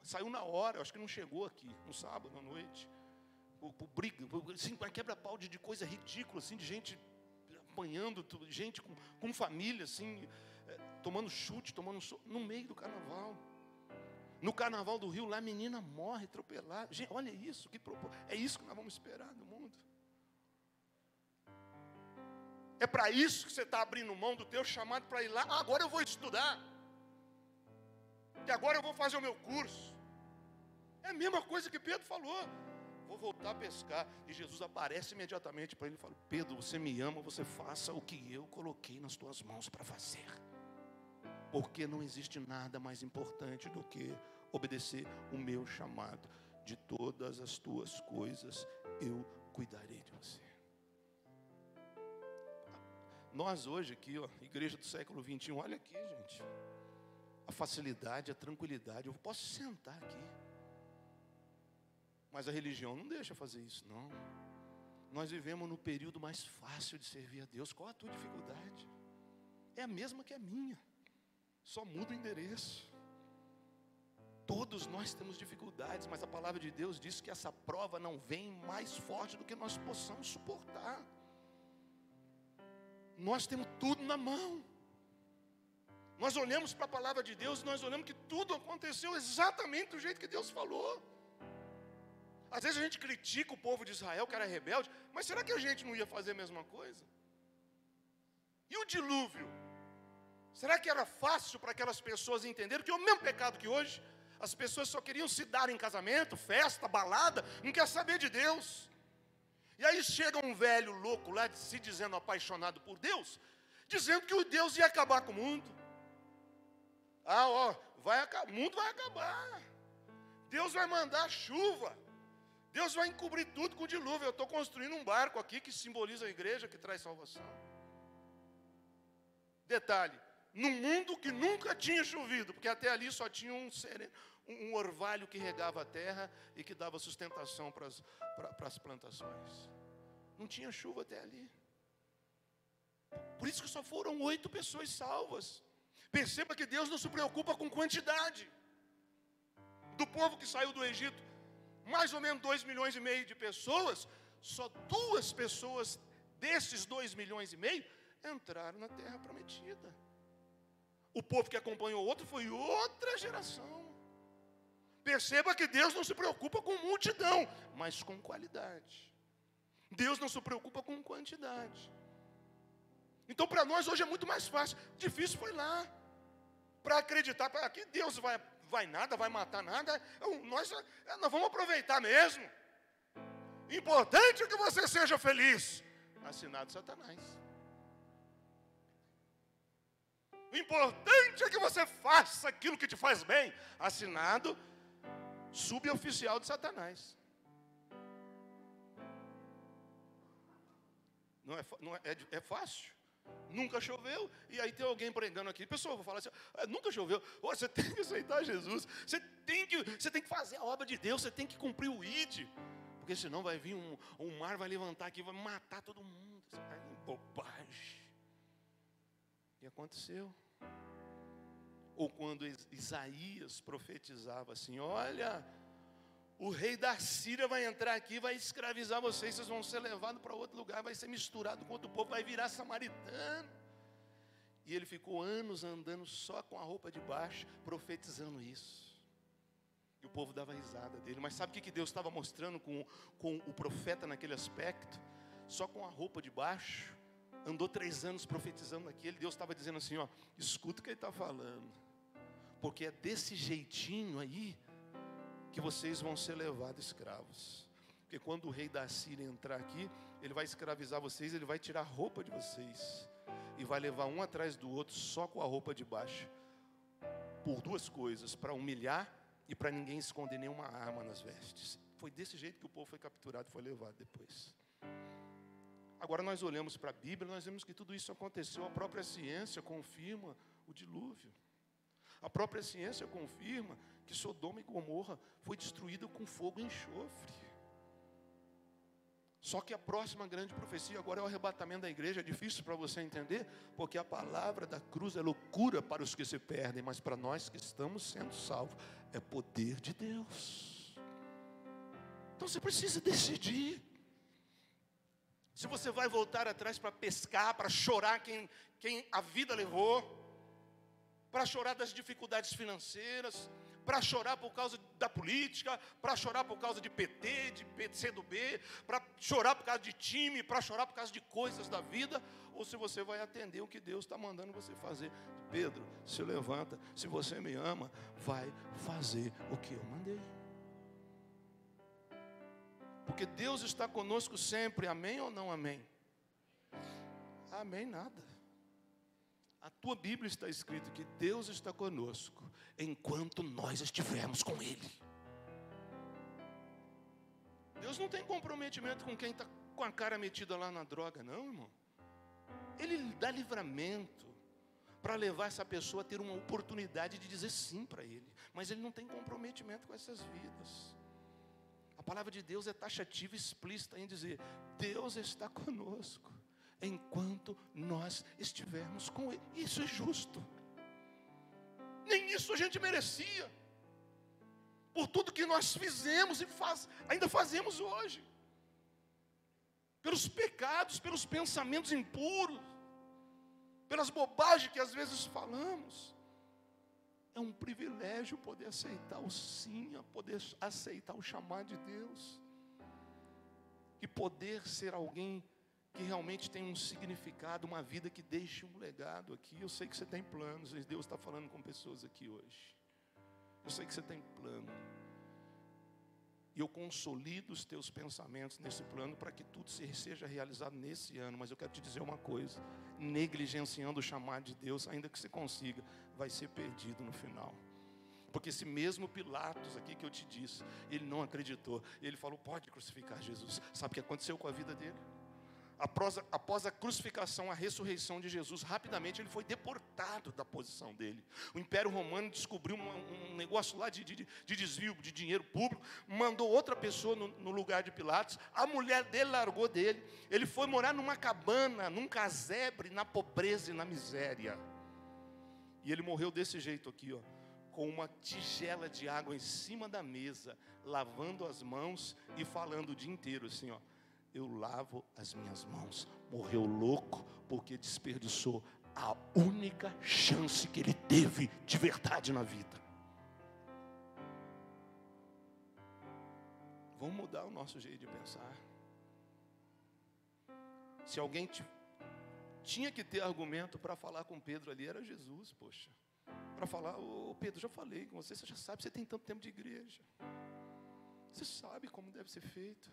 Saiu na hora, acho que não chegou aqui, no sábado à noite. Por briga, assim, quebra-pau de coisa ridícula, assim, de gente apanhando, gente com família, assim, tomando chute, tomando soco, no meio do carnaval. No carnaval do Rio, lá a menina morre atropelada. Gente, olha isso, é isso que nós vamos esperar do mundo. É para isso que você está abrindo mão do teu chamado para ir lá. Agora eu vou estudar. Que agora eu vou fazer o meu curso. É a mesma coisa que Pedro falou. Vou voltar a pescar. E Jesus aparece imediatamente para ele e fala: Pedro, você me ama, você faça o que eu coloquei nas tuas mãos para fazer. Porque não existe nada mais importante do que obedecer o meu chamado. De todas as tuas coisas eu cuidarei de você. Nós hoje aqui, ó, igreja do século 21, olha aqui, gente. A facilidade, a tranquilidade. Eu posso sentar aqui. Mas a religião não deixa fazer isso, não. Nós vivemos no período mais fácil de servir a Deus. Qual a tua dificuldade? É a mesma que a minha. Só muda o endereço. Todos nós temos dificuldades, mas a palavra de Deus diz que essa prova não vem mais forte do que nós possamos suportar. Nós temos tudo na mão. Nós olhamos para a palavra de Deus e nós olhamos que tudo aconteceu exatamente do jeito que Deus falou. Às vezes a gente critica o povo de Israel, que era rebelde, mas será que a gente não ia fazer a mesma coisa? E o dilúvio? Será que era fácil para aquelas pessoas entenderem que é o mesmo pecado que hoje? As pessoas só queriam se dar em casamento, festa, balada, não quer saber de Deus. E aí chega um velho louco lá, se dizendo apaixonado por Deus, dizendo que o Deus ia acabar com o mundo. O mundo vai acabar. Deus vai mandar chuva. Deus vai encobrir tudo com o dilúvio. Eu estou construindo um barco aqui que simboliza a igreja, que traz salvação. Detalhe, num mundo que nunca tinha chovido, porque até ali só tinha um orvalho que regava a terra e que dava sustentação para as plantações. Não tinha chuva até ali. Por isso que só foram 8 pessoas salvas. Perceba que Deus não se preocupa com quantidade. Do povo que saiu do Egito, mais ou menos 2,5 milhões de pessoas, só 2 pessoas desses 2,5 milhões entraram na terra prometida. O povo que acompanhou outro foi outra geração. Perceba que Deus não se preocupa com multidão, mas com qualidade. Deus não se preocupa com quantidade. Então para nós hoje é muito mais fácil. Difícil foi lá. Para acreditar que Deus vai matar nada, nós vamos aproveitar mesmo. Importante é que você seja feliz. Assinado Satanás. O importante é que você faça aquilo que te faz bem. Assinado suboficial de Satanás. É fácil. Nunca choveu, e aí tem alguém pregando aqui. Pessoal, vou falar assim: nunca choveu. Você tem que aceitar Jesus. Você tem que fazer a obra de Deus. Você tem que cumprir o ID. Porque senão vai vir um mar, vai levantar aqui, vai matar todo mundo. Bobagem. E aconteceu. Ou quando Isaías profetizava assim: olha, o rei da Síria vai entrar aqui, vai escravizar vocês, vocês vão ser levados para outro lugar, vai ser misturado com outro povo, vai virar samaritano. E ele ficou anos andando só com a roupa de baixo, profetizando isso. E o povo dava risada dele. Mas sabe o que Deus estava mostrando com o profeta naquele aspecto? Só com a roupa de baixo, andou 3 anos profetizando aquele. Deus estava dizendo assim: ó, escuta o que ele está falando, porque é desse jeitinho aí que vocês vão ser levados escravos. Porque quando o rei da Síria entrar aqui, ele vai escravizar vocês, ele vai tirar a roupa de vocês e vai levar um atrás do outro só com a roupa de baixo, por 2 coisas: para humilhar e para ninguém esconder nenhuma arma nas vestes. Foi desse jeito que o povo foi capturado e foi levado depois. Agora nós olhamos para a Bíblia, nós vemos que tudo isso aconteceu. A própria ciência confirma o dilúvio. A própria ciência confirma que Sodoma e Gomorra foi destruída com fogo e enxofre. Só que a próxima grande profecia agora é o arrebatamento da igreja. É difícil para você entender, porque a palavra da cruz é loucura para os que se perdem, mas para nós que estamos sendo salvos, é poder de Deus. Então você precisa decidir. Se você vai voltar atrás para pescar, para chorar quem a vida levou, para chorar das dificuldades financeiras, para chorar por causa da política, para chorar por causa de PT, de PCdoB, para chorar por causa de time, para chorar por causa de coisas da vida, ou se você vai atender o que Deus está mandando você fazer. Pedro, se levanta, se você me ama, vai fazer o que eu mandei. Porque Deus está conosco sempre, amém ou não amém? Amém nada. A tua Bíblia está escrito que Deus está conosco enquanto nós estivermos com Ele. Deus não tem comprometimento com quem está com a cara metida lá na droga, não, irmão. Ele dá livramento para levar essa pessoa a ter uma oportunidade de dizer sim para Ele. Mas Ele não tem comprometimento com essas vidas. A palavra de Deus é taxativa e explícita em dizer: Deus está conosco enquanto nós estivermos com Ele. Isso é justo. Nem isso a gente merecia, por tudo que nós fizemos e ainda fazemos hoje, pelos pecados, pelos pensamentos impuros, pelas bobagens que às vezes falamos. É um privilégio poder aceitar o sim, poder aceitar o chamado de Deus, e poder ser alguém que realmente tem um significado, uma vida que deixe um legado aqui. Eu sei que você tem planos, e Deus está falando com pessoas aqui hoje. Eu sei que você tem plano, e eu consolido os teus pensamentos nesse plano, para que tudo seja realizado nesse ano. Mas eu quero te dizer uma coisa: negligenciando o chamado de Deus, ainda que você consiga, vai ser perdido no final. Porque esse mesmo Pilatos aqui que eu te disse, ele não acreditou. Ele falou: pode crucificar Jesus. Sabe o que aconteceu com a vida dele? Após a crucificação, a ressurreição de Jesus, rapidamente ele foi deportado da posição dele. O Império Romano descobriu um negócio lá de desvio de dinheiro público, mandou outra pessoa no lugar de Pilatos. A mulher dele largou dele. Ele foi morar numa cabana, num casebre, na pobreza e na miséria. E ele morreu desse jeito aqui, ó, com uma tigela de água em cima da mesa, lavando as mãos e falando o dia inteiro assim, ó: eu lavo as minhas mãos. Morreu louco porque desperdiçou a única chance que ele teve de verdade na vida. Vamos mudar o nosso jeito de pensar. Se alguém tinha que ter argumento para falar com Pedro ali, era Jesus, poxa. Para falar: ô Pedro, já falei com você, você já sabe, você tem tanto tempo de igreja, você sabe como deve ser feito.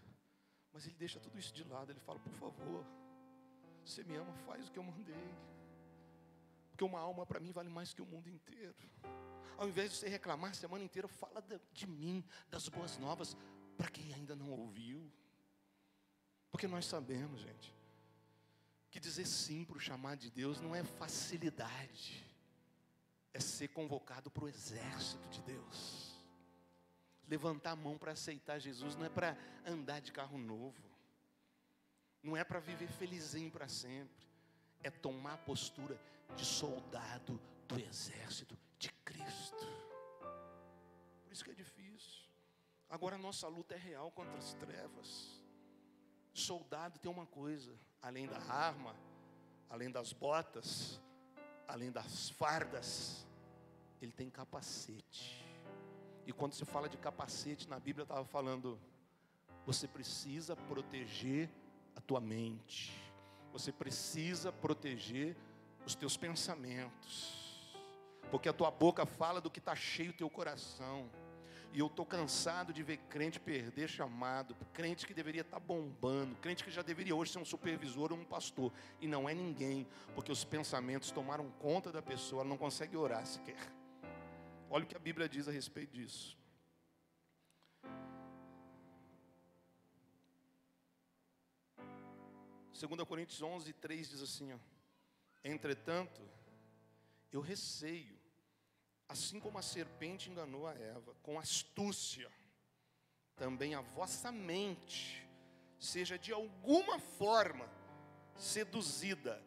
Mas ele deixa tudo isso de lado. Ele fala: por favor, você me ama, faz o que eu mandei. Porque uma alma para mim vale mais que o mundo inteiro. Ao invés de você reclamar a semana inteira, fala de mim, das boas novas, para quem ainda não ouviu. Porque nós sabemos, gente, que dizer sim para o chamado de Deus não é facilidade. É ser convocado para o exército de Deus. Levantar a mão para aceitar Jesus não é para andar de carro novo. Não é para viver felizinho para sempre. É tomar a postura de soldado do exército de Cristo. Por isso que é difícil. Agora a nossa luta é real contra as trevas. Soldado tem uma coisa, além da arma, além das botas, além das fardas, ele tem capacete. E quando se fala de capacete, na Bíblia estava falando, você precisa proteger a tua mente. Você precisa proteger os teus pensamentos. Porque a tua boca fala do que está cheio o teu coração. E eu estou cansado de ver crente perder chamado, crente que deveria estar bombando, crente que já deveria hoje ser um supervisor ou um pastor, e não é ninguém, porque os pensamentos tomaram conta da pessoa, ela não consegue orar sequer. Olha o que a Bíblia diz a respeito disso. Segundo Coríntios 11, 3 diz assim, ó, entretanto, eu receio, assim como a serpente enganou a Eva, com astúcia, também a vossa mente seja de alguma forma seduzida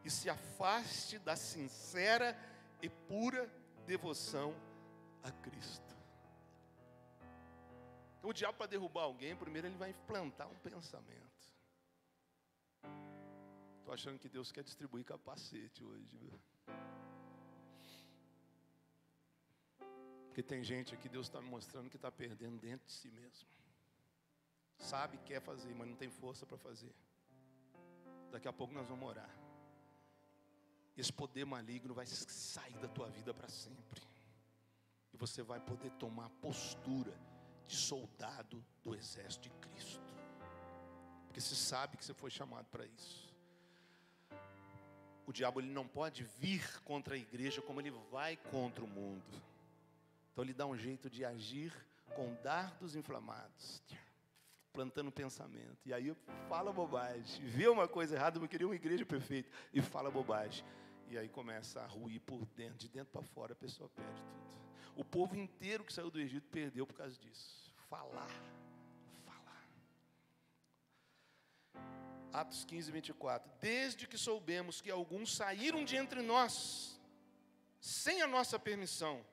e se afaste da sincera e pura devoção a Cristo. Então o diabo, para derrubar alguém, primeiro ele vai implantar um pensamento. Estou achando que Deus quer distribuir capacete hoje, viu? Porque tem gente aqui, Deus está me mostrando que está perdendo dentro de si mesmo. Sabe, quer fazer, mas não tem força para fazer. Daqui a pouco nós vamos orar. Esse poder maligno vai sair da tua vida para sempre. E você vai poder tomar a postura de soldado do exército de Cristo. Porque você sabe que você foi chamado para isso. O diabo ele não pode vir contra a igreja como ele vai contra o mundo. Então ele dá um jeito de agir com dardos inflamados, plantando pensamento. E aí fala bobagem, vê uma coisa errada, eu queria uma igreja perfeita, e fala bobagem. E aí começa a ruir por dentro, de dentro para fora, a pessoa perde tudo. O povo inteiro que saiu do Egito perdeu por causa disso. Falar. Atos 15, 24. Desde que soubemos que alguns saíram de entre nós, sem a nossa permissão,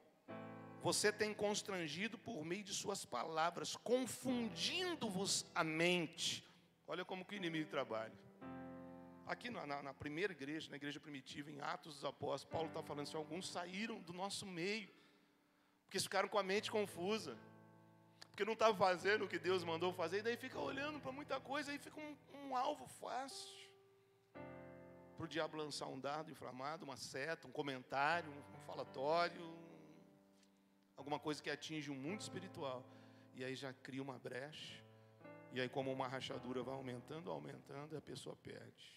você tem constrangido por meio de suas palavras, confundindo-vos a mente. Olha como que o inimigo trabalha. Aqui na primeira igreja, na igreja primitiva, em Atos dos Apóstolos, Paulo está falando assim, alguns saíram do nosso meio, porque ficaram com a mente confusa, porque não estavam fazendo o que Deus mandou fazer, e daí fica olhando para muita coisa, aí fica um alvo fácil, para o diabo lançar um dardo inflamado, uma seta, um comentário, um falatório, alguma coisa que atinge o mundo espiritual, e aí já cria uma brecha, e aí como uma rachadura vai aumentando, e a pessoa perde.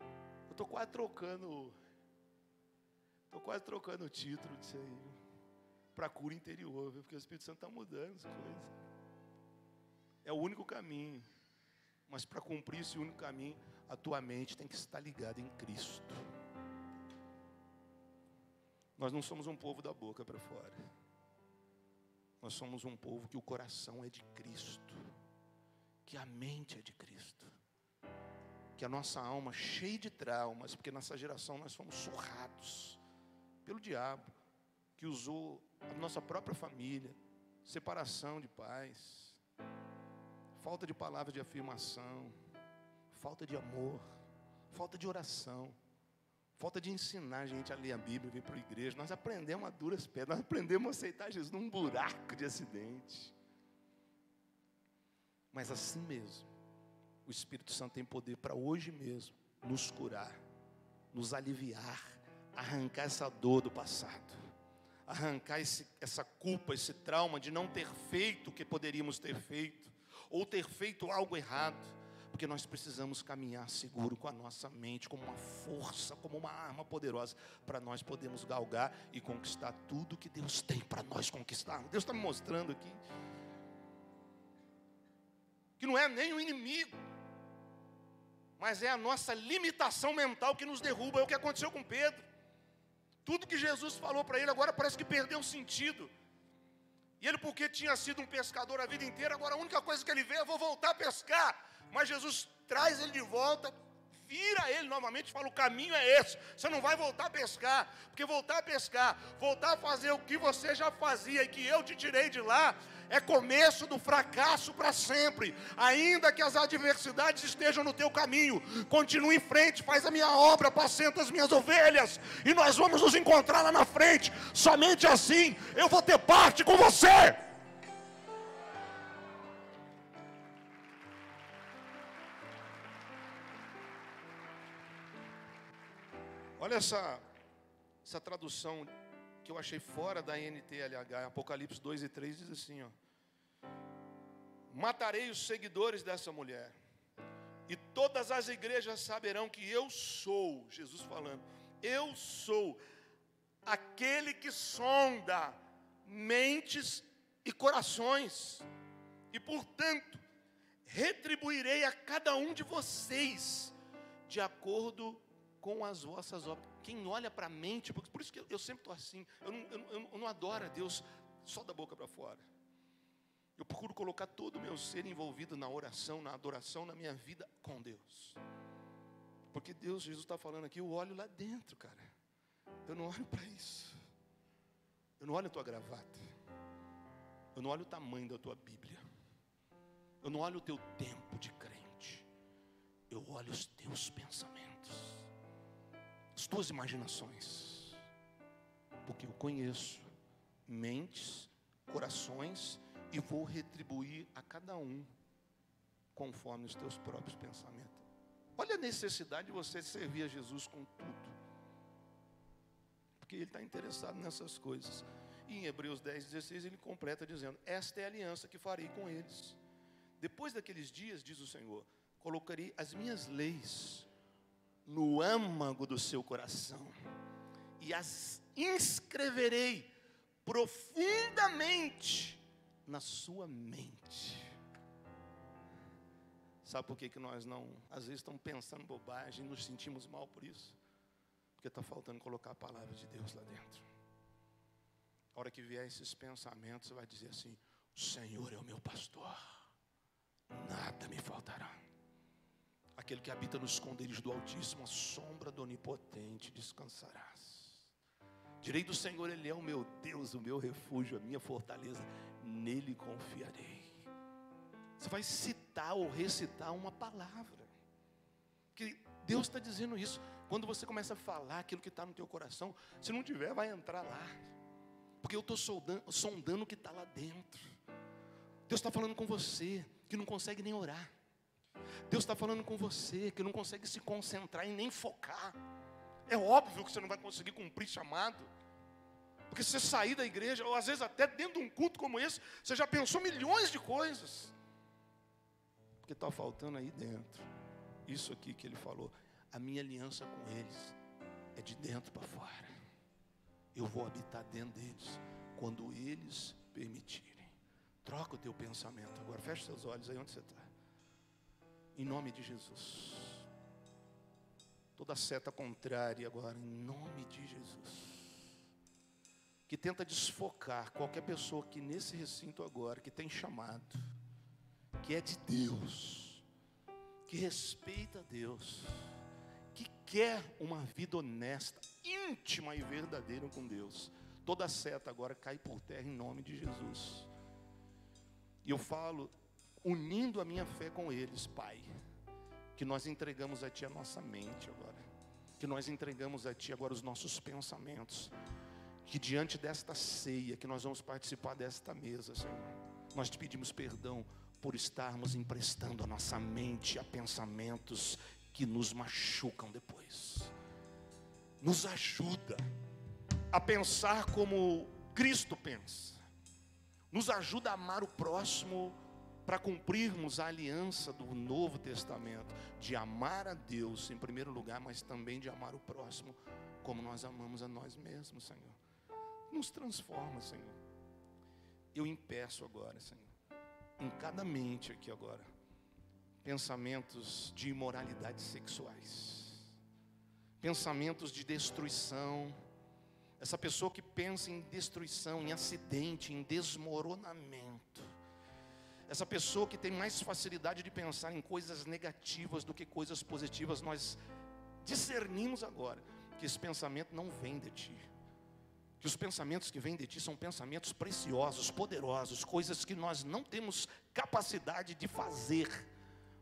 Eu estou quase trocando o título disso aí, para cura interior, viu? Porque o Espírito Santo está mudando as coisas. É o único caminho, mas para cumprir esse único caminho, a tua mente tem que estar ligada em Cristo. Nós não somos um povo da boca para fora. Nós somos um povo que o coração é de Cristo, que a mente é de Cristo, que a nossa alma cheia de traumas, porque nessa geração nós fomos surrados pelo diabo, que usou a nossa própria família, separação de pais, falta de palavras de afirmação, falta de amor, falta de oração, falta de ensinar a gente a ler a Bíblia, vir para a igreja. Nós aprendemos a duras pedras, nós aprendemos a aceitar Jesus num buraco de acidente. Mas assim mesmo, o Espírito Santo tem poder para hoje mesmo nos curar, nos aliviar, arrancar essa dor do passado, arrancar essa culpa, esse trauma de não ter feito o que poderíamos ter feito, ou ter feito algo errado. Porque nós precisamos caminhar seguro com a nossa mente, como uma força, como uma arma poderosa, para nós podermos galgar e conquistar tudo que Deus tem para nós conquistarmos. Deus está me mostrando aqui que não é nem o inimigo, mas é a nossa limitação mental que nos derruba. É o que aconteceu com Pedro. Tudo que Jesus falou para ele agora parece que perdeu sentido. E ele, porque tinha sido um pescador a vida inteira, agora a única coisa que ele vê é: vou voltar a pescar. Mas Jesus traz ele de volta, vira ele novamente e fala: o caminho é esse, você não vai voltar a pescar. Porque voltar a pescar, voltar a fazer o que você já fazia e que eu te tirei de lá, é começo do fracasso para sempre. Ainda que as adversidades estejam no teu caminho, continue em frente, faz a minha obra, apacenta as minhas ovelhas, e nós vamos nos encontrar lá na frente. Somente assim eu vou ter parte com você. Olha essa tradução que eu achei fora da NTLH, Apocalipse 2:3 diz assim, ó: matarei os seguidores dessa mulher, e todas as igrejas saberão que eu sou, Jesus falando, eu sou aquele que sonda mentes e corações, e portanto retribuirei a cada um de vocês de acordo com as vossas obras. Quem olha para a mente, por isso que eu sempre estou assim, eu não adoro a Deus só da boca para fora. Eu procuro colocar todo o meu ser envolvido na oração, na adoração, na minha vida com Deus. Porque Deus, Jesus está falando aqui, eu olho lá dentro, cara. Eu não olho para isso. Eu não olho a tua gravata. Eu não olho o tamanho da tua Bíblia. Eu não olho o teu tempo de crente. Eu olho os teus pensamentos, as tuas imaginações, porque eu conheço mentes, corações, e vou retribuir a cada um conforme os teus próprios pensamentos. Olha a necessidade de você servir a Jesus com tudo, porque Ele está interessado nessas coisas. E em Hebreus 10:16 ele completa dizendo: esta é a aliança que farei com eles. Depois daqueles dias, diz o Senhor, colocarei as minhas leis no âmago do seu coração, e as inscreverei profundamente na sua mente. Sabe por que nós não, às vezes estamos pensando bobagem, nos sentimos mal por isso? Porque está faltando colocar a palavra de Deus lá dentro. A hora que vier esses pensamentos, você vai dizer assim: o Senhor é o meu pastor, nada me faltará. Aquele que habita no esconderijo do Altíssimo, a sombra do Onipotente descansarás. Direi do Senhor, Ele é o meu Deus, o meu refúgio, a minha fortaleza, nele confiarei. Você vai citar ou recitar uma palavra, que Deus está dizendo isso. Quando você começa a falar aquilo que está no teu coração, se não tiver, vai entrar lá, porque eu estou sondando o que está lá dentro. Deus está falando com você, que não consegue nem orar. Deus está falando com você, que não consegue se concentrar e nem focar. É óbvio que você não vai conseguir cumprir chamado, porque se você sair da igreja, ou às vezes até dentro de um culto como esse, você já pensou milhões de coisas, porque está faltando aí dentro. Isso aqui que ele falou: a minha aliança com eles é de dentro para fora. Eu vou habitar dentro deles, quando eles permitirem. Troca o teu pensamento agora, fecha seus olhos aí onde você está. Em nome de Jesus. Toda seta contrária agora, em nome de Jesus, que tenta desfocar qualquer pessoa que nesse recinto agora, que tem chamado, que é de Deus, que respeita a Deus, que quer uma vida honesta, íntima e verdadeira com Deus. Toda seta agora cai por terra em nome de Jesus. E eu falo, unindo a minha fé com eles, Pai, que nós entregamos a Ti a nossa mente agora, que nós entregamos a Ti agora os nossos pensamentos, que diante desta ceia, que nós vamos participar desta mesa, Senhor, nós Te pedimos perdão por estarmos emprestando a nossa mente a pensamentos que nos machucam depois. Nos ajuda a pensar como Cristo pensa, nos ajuda a amar o próximo para cumprirmos a aliança do Novo Testamento, de amar a Deus em primeiro lugar, mas também de amar o próximo, como nós amamos a nós mesmos, Senhor. Nos transforma, Senhor. Eu impeço agora, Senhor, em cada mente aqui agora, pensamentos de imoralidades sexuais, pensamentos de destruição. Essa pessoa que pensa em destruição, em acidente, em desmoronamento, essa pessoa que tem mais facilidade de pensar em coisas negativas do que coisas positivas, nós discernimos agora que esse pensamento não vem de Ti, que os pensamentos que vêm de Ti são pensamentos preciosos, poderosos, coisas que nós não temos capacidade de fazer,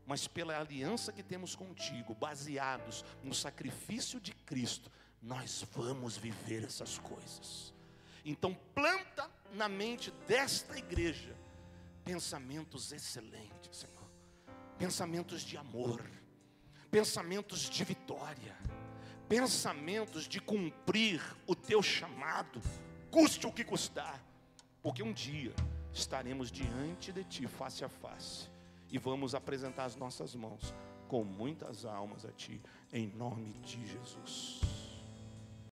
mas pela aliança que temos contigo, baseados no sacrifício de Cristo, nós vamos viver essas coisas. Então planta na mente desta igreja pensamentos excelentes, Senhor, pensamentos de amor, pensamentos de vitória, pensamentos de cumprir o Teu chamado, custe o que custar, porque um dia estaremos diante de Ti, face a face, e vamos apresentar as nossas mãos com muitas almas a Ti, em nome de Jesus.